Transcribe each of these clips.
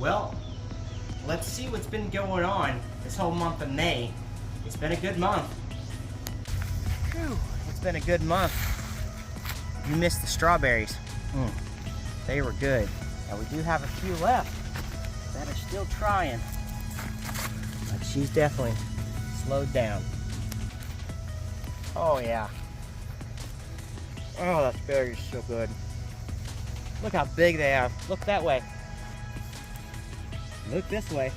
Well, let's see what's been going on this whole month of May. It's been a good month. Whew, it's been a good month. You missed the strawberries. They were good. Now we do have a few left that are still trying. But she's definitely slowed down. Oh yeah. Oh, that asparagus is so good. Look how big they are. Look that way. Look this way.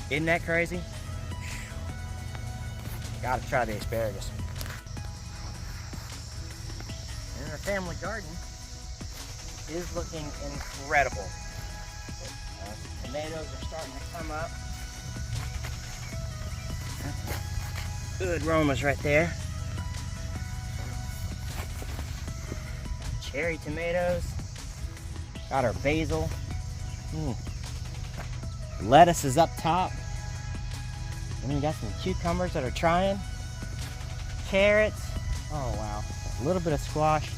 Isn't that crazy? Gotta try the asparagus. And our family garden is looking incredible. Tomatoes are starting to come up. Good aromas right there. Cherry tomatoes. Got our basil. Lettuce is up top. And we got some cucumbers that are trying. Carrots. Oh wow. A little bit of squash.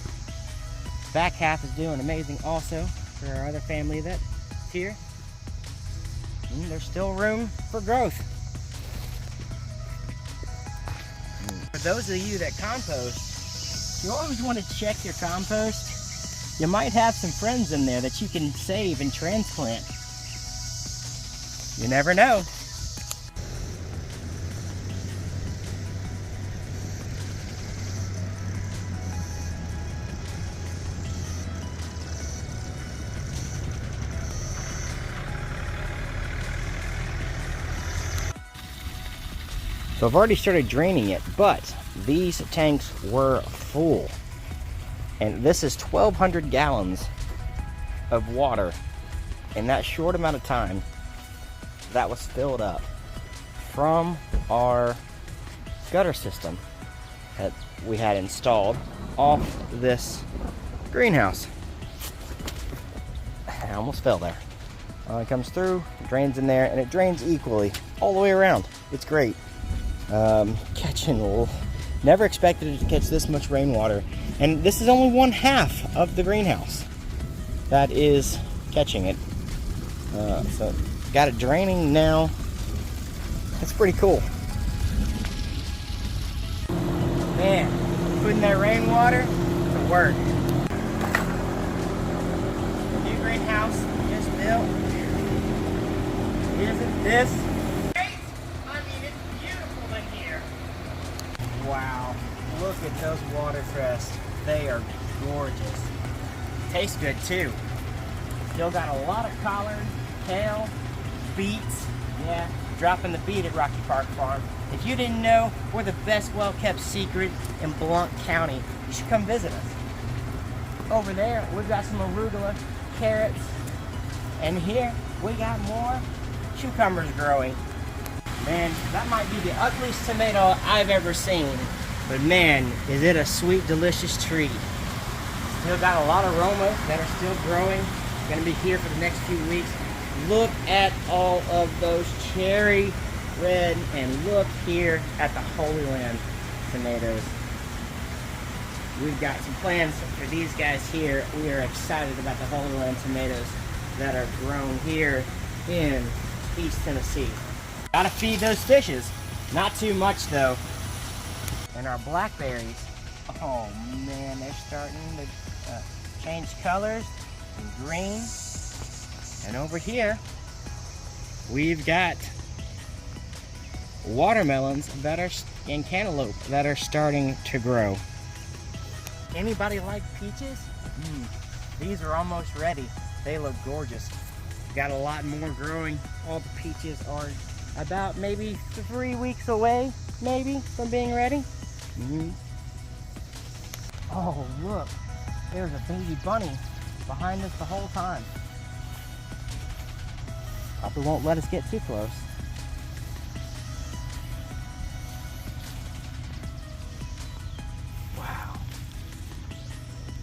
Back half is doing amazing also for our other family that's here. And there's still room for growth. For those of you that compost, you always want to check your compost. You might have some friends in there that you can save and transplant. You never know. So I've already started draining it, but these tanks were full. And this is 1,200 gallons of water in that short amount of time that was filled up from our gutter system that we had installed off this greenhouse. I almost fell there. It comes through, drains in there, and it drains equally all the way around. It's great. Never expected it to catch this much rainwater, and this is only 1/2 of the greenhouse that is catching it. So got it draining now. That's pretty cool. Man, putting that rainwater to work. The new greenhouse just built. Isn't this wow, look at those watercress. They are gorgeous. Tastes good too. Still got a lot of collards, kale, beets. Yeah, dropping the beet at Rocky Park Farm. If you didn't know, we're the best well-kept secret in Blount County. You should come visit us. Over there, we've got some arugula, carrots, and here we got more cucumbers growing. Man, that might be the ugliest tomato I've ever seen, but man, is it a sweet, delicious treat. Still got a lot of aromas that are still growing. Gonna be here for the next few weeks. Look at all of those cherry red, and look here at the Holy Land tomatoes. We've got some plans for these guys here. We are excited about the Holy Land tomatoes that are grown here in East Tennessee. Gotta feed those fishes. Not too much though. And our blackberries, oh man, they're starting to change colors and green. And over here, we've got watermelons that are, and cantaloupe that are starting to grow. Anybody like peaches? These are almost ready. They look gorgeous. Got a lot more growing. All the peaches are about maybe 3 weeks away, maybe, from being ready. Oh, look. There's a baby bunny behind us the whole time. Probably won't let us get too close. Wow.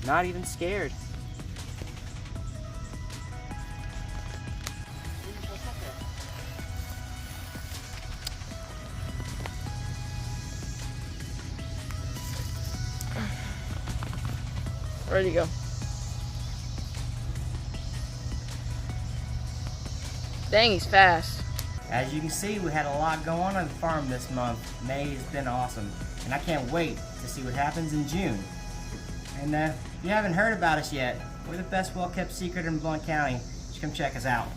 Not even scared. Where'd he go? Dang, he's fast. As you can see, we had a lot going on the farm this month. May has been awesome, and I can't wait to see what happens in June. And if you haven't heard about us yet, we're the best well-kept secret in Blount County. Just come check us out.